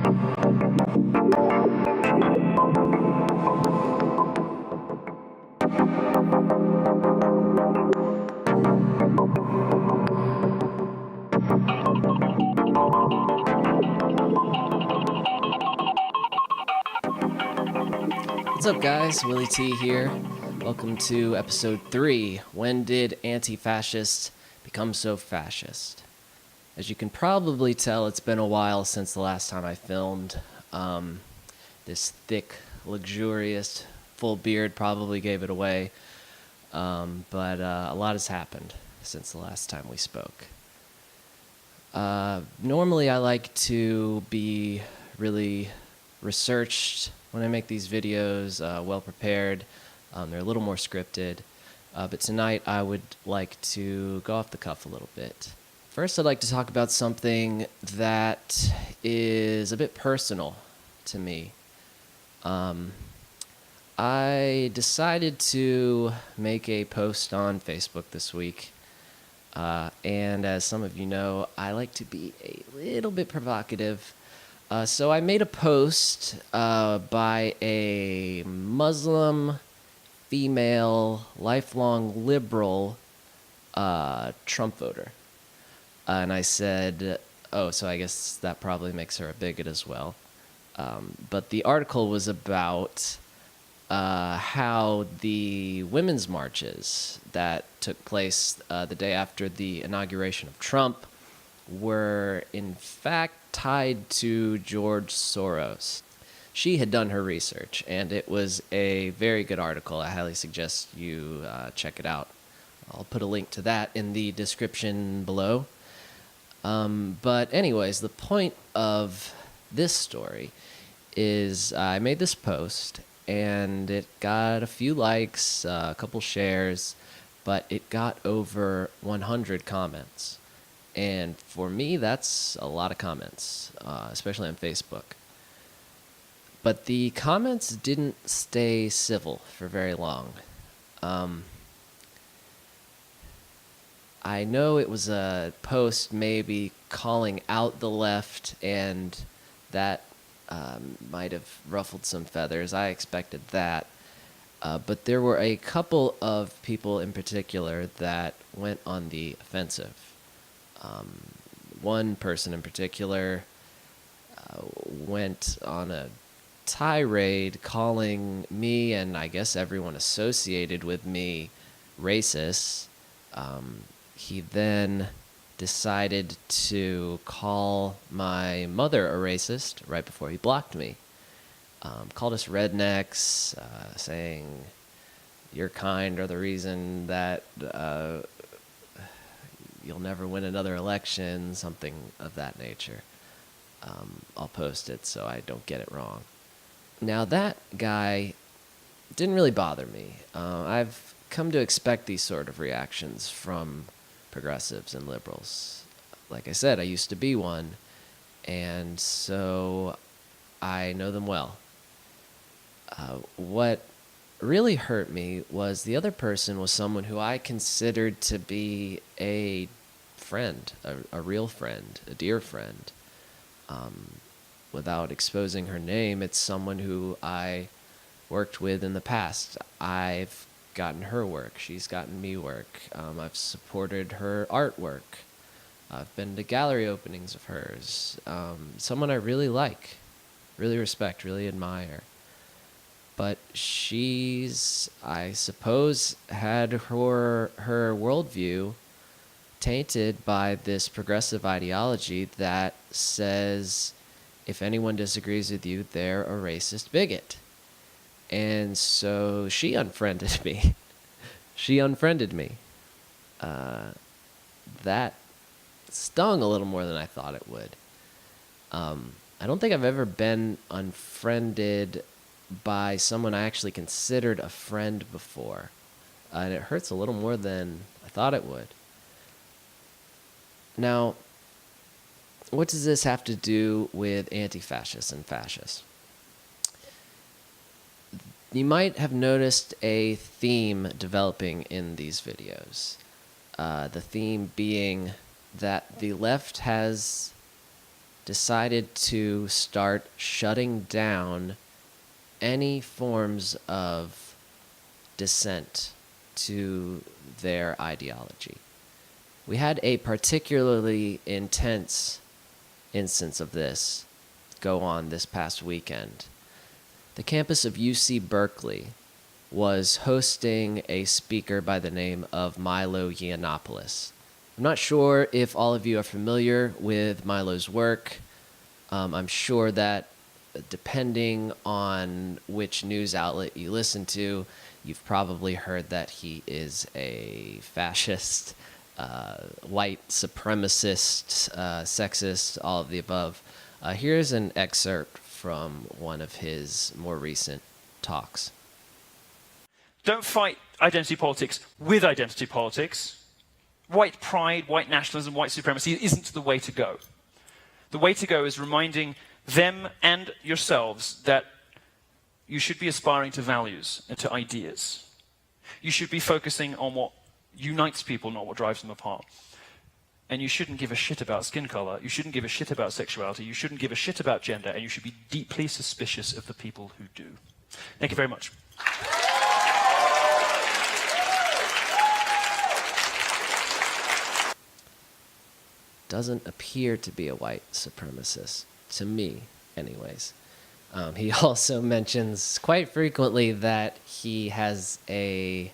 What's up, guys? Willie T here. Welcome to episode 3. When did anti-fascists become so fascist? As you can probably tell, it's been a while since the last time I filmed. This thick, luxurious, full beard probably gave it away. But a lot has happened since the last time we spoke. Normally I like to be really researched when I make these videos, well prepared. They're a little more scripted. But tonight I would like to go off the cuff a little bit. First, I'd like to talk about something that is a bit personal to me. I decided to make a post on Facebook this week. And as some of you know, I like to be a little bit provocative. So I made a post by a Muslim, female, lifelong liberal Trump voter. And I said, so I guess that probably makes her a bigot as well. But the article was about how the women's marches that took place the day after the inauguration of Trump were in fact tied to George Soros. She had done her research, and it was a very good article. I highly suggest you check it out. I'll put a link to that in the description below. But anyways, the point of this story is I made this post, and it got a few likes, a couple shares, but it got over 100 comments. And for me, that's a lot of comments, especially on Facebook. But the comments didn't stay civil for very long. I know it was a post maybe calling out the left, and that might have ruffled some feathers. I expected that. But there were a couple of people in particular that went on the offensive. One person in particular went on a tirade calling me, and I guess everyone associated with me, racist. He then decided to call my mother a racist right before he blocked me. Called us rednecks, saying your kind are the reason that you'll never win another election, something of that nature. I'll post it so I don't get it wrong. Now, that guy didn't really bother me. I've come to expect these sort of reactions from progressives and liberals. Like I said, I used to be one, and so I know them well. What really hurt me was the other person was someone who I considered to be a friend, a real friend, a dear friend. Without exposing her name, it's someone who I worked with in the past. I've gotten her work. She's gotten me work. I've supported her artwork. I've been to gallery openings of hers. Someone I really like, really respect, really admire. But she's, I suppose, had her worldview tainted by this progressive ideology that says if anyone disagrees with you, they're a racist bigot. And so she unfriended me. That stung a little more than I thought it would. I don't think I've ever been unfriended by someone I actually considered a friend before. And it hurts a little more than I thought it would. Now, what does this have to do with anti-fascists and fascists? You might have noticed a theme developing in these videos. The theme being that the left has decided to start shutting down any forms of dissent to their ideology. We had a particularly intense instance of this go on this past weekend. The campus of UC Berkeley was hosting a speaker by the name of Milo. I'm not sure if all of you are familiar with Milo's work. I'm sure that depending on which news outlet you listen to, you've probably heard that he is a fascist, white supremacist, sexist, all of the above. Here's an excerpt from one of his more recent talks. Don't fight identity politics with identity politics. White pride, white nationalism, white supremacy isn't the way to go. The way to go is reminding them and yourselves that you should be aspiring to values and to ideas. You should be focusing on what unites people, not what drives them apart. And you shouldn't give a shit about skin color. You shouldn't give a shit about sexuality. You shouldn't give a shit about gender. And you should be deeply suspicious of the people who do. Thank you very much. Doesn't appear to be a white supremacist, to me, anyways. He also mentions quite frequently that he has a,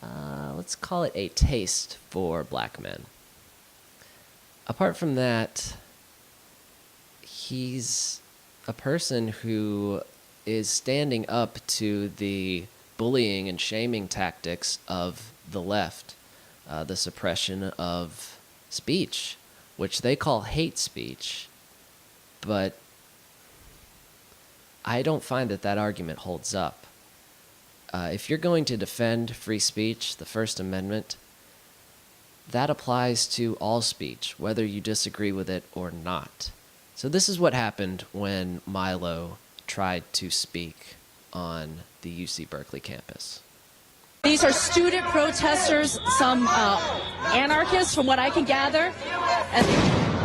let's call it a taste for black men. Apart from that, he's a person who is standing up to the bullying and shaming tactics of the left, the suppression of speech, which they call hate speech, but I don't find that that argument holds up. If you're going to defend free speech, the First Amendment, that applies to all speech, whether you disagree with it or not. So this is what happened when Milo tried to speak on the UC Berkeley campus. These are student protesters, some anarchists from what I can gather, and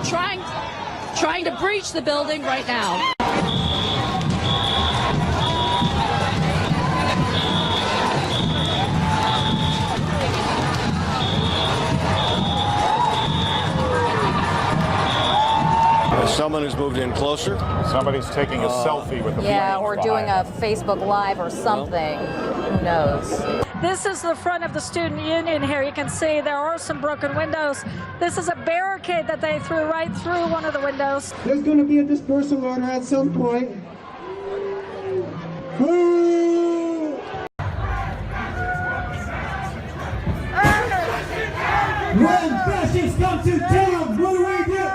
trying to breach the building right now. Someone who's moved in closer. Somebody's taking a selfie with a or doing a Facebook Live or something. Who knows? This is the front of the student union here. You can see there are some broken windows. This is a barricade that they threw right through one of the windows. There's going to be a dispersal order at some point. When fascists come to town, what do we do?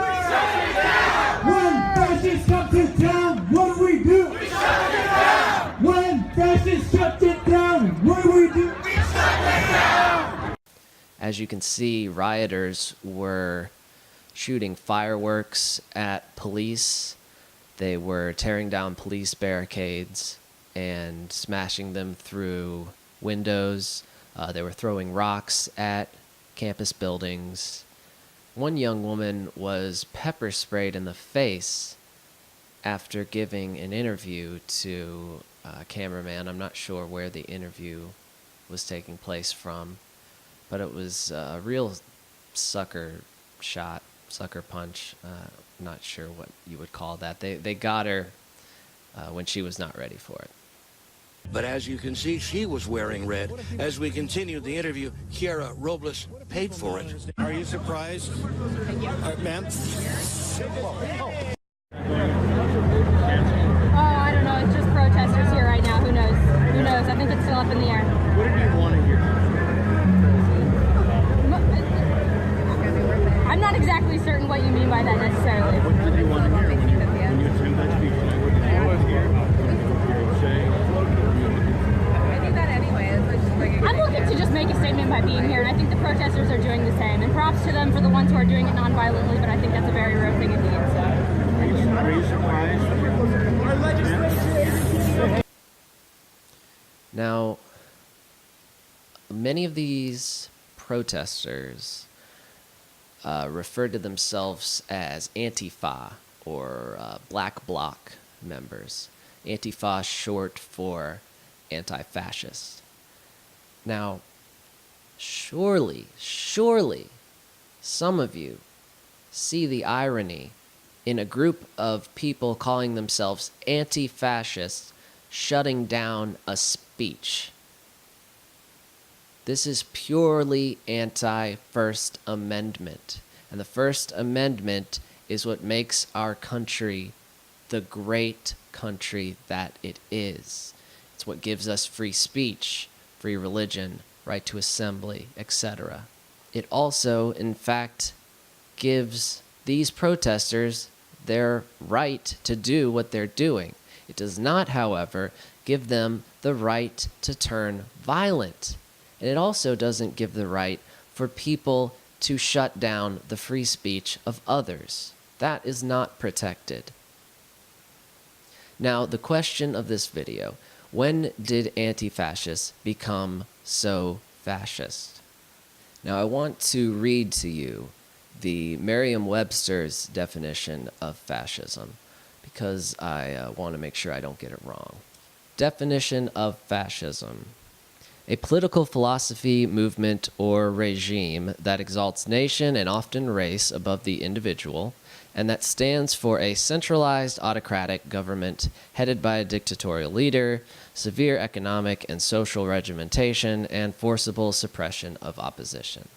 When fascists come to town, what do we do? We shut it down! When fascists shut it down, what do we do? We shut it down! As you can see, rioters were shooting fireworks at police. They were tearing down police barricades and smashing them through windows. They were throwing rocks at campus buildings. One young woman was pepper sprayed in the face after giving an interview to a cameraman. I'm not sure where the interview was taking place from, but it was a real sucker shot, sucker punch. Not sure what you would call that. They got her when she was not ready for it. But as you can see, she was wearing red. As we continued the interview, Kiara Robles paid for it. Are you surprised, ma'am? I don't know. It's just protesters here right now. Who knows? Who knows? I think it's still up in the air. What did you want to hear? I'm not exactly certain what you mean by that necessarily. What did you want to hear when you attend that speech? What did you want to hear? I'm looking to just make a statement by being here, and I think the protesters are doing the same. And props to them for the ones who are doing it non-violently, but I think that's a very rare thing indeed. So. Are you surprised? Now, many of these protesters referred to themselves as Antifa, or Black Bloc members. Antifa short for anti-fascist. Now, surely, some of you see the irony in a group of people calling themselves anti-fascists shutting down a speech. This is purely anti-First Amendment. And the First Amendment is what makes our country the great country that it is. It's what gives us free speech, free religion, right to assembly, etc. It also, in fact, gives these protesters their right to do what they're doing. It does not, however, give them the right to turn violent. And it also doesn't give the right for people to shut down the free speech of others. That is not protected. Now, the question of this video: when did anti-fascists become so fascist? Now, I want to read to you the Merriam-Webster's definition of fascism, because I want to make sure I don't get it wrong. Definition of fascism: a political philosophy, movement, or regime that exalts nation and often race above the individual, and that stands for a centralized autocratic government headed by a dictatorial leader, severe economic and social regimentation, and forcible suppression of opposition.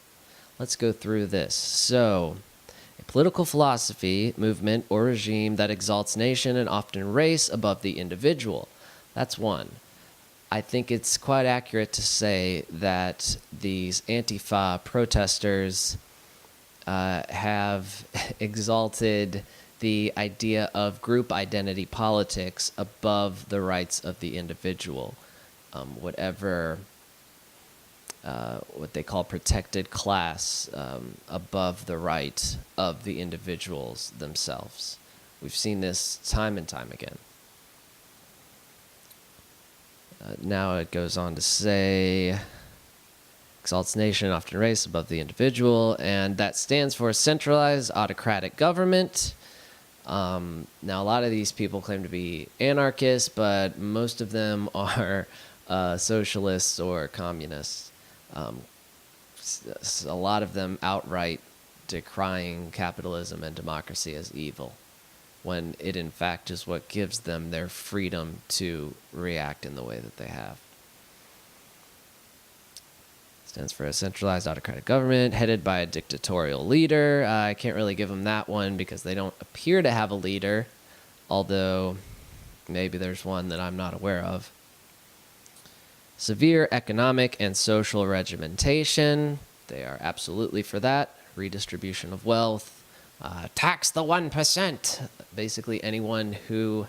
Let's go through this. So, a political philosophy, movement, or regime that exalts nation and often race above the individual. That's one. I think it's quite accurate to say that these Antifa protesters have exalted the idea of group identity politics above the rights of the individual. Whatever what they call protected class above the right of the individuals themselves. We've seen this time and time again. Now it goes on to say, exalts nation, often race above the individual, and that stands for a centralized autocratic government. Now, a lot of these people claim to be anarchists, but most of them are socialists or communists. A lot of them outright decrying capitalism and democracy as evil, when it in fact is what gives them their freedom to react in the way that they have. Stands for a centralized autocratic government headed by a dictatorial leader. I can't really give them that one because they don't appear to have a leader, although maybe there's one that I'm not aware of. Severe economic and social regimentation. They are absolutely for that. Redistribution of wealth. Tax the 1%. Basically, anyone who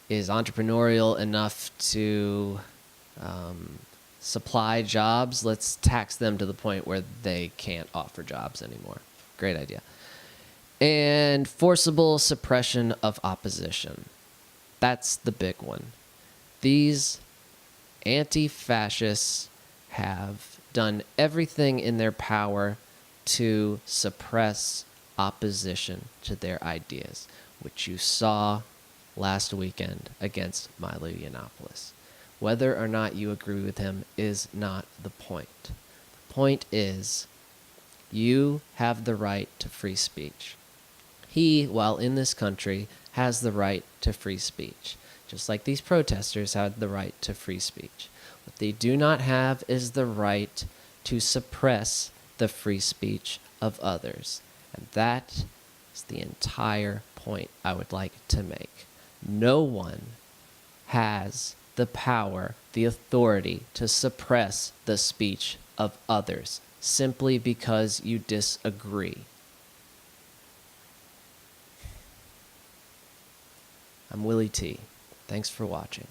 is entrepreneurial enough to supply jobs, let's tax them to the point where they can't offer jobs anymore. Great idea. And forcible suppression of opposition. That's the big one. These anti-fascists have done everything in their power to suppress opposition to their ideas, which you saw last weekend against Milo. Whether or not you agree with him is not the point. The point is, you have the right to free speech. He, while in this country, has the right to free speech, just like these protesters had the right to free speech. What they do not have is the right to suppress the free speech of others. And that is the entire point I would like to make. No one has the power, the authority to suppress the speech of others simply because you disagree. I'm Willie T. Thanks for watching.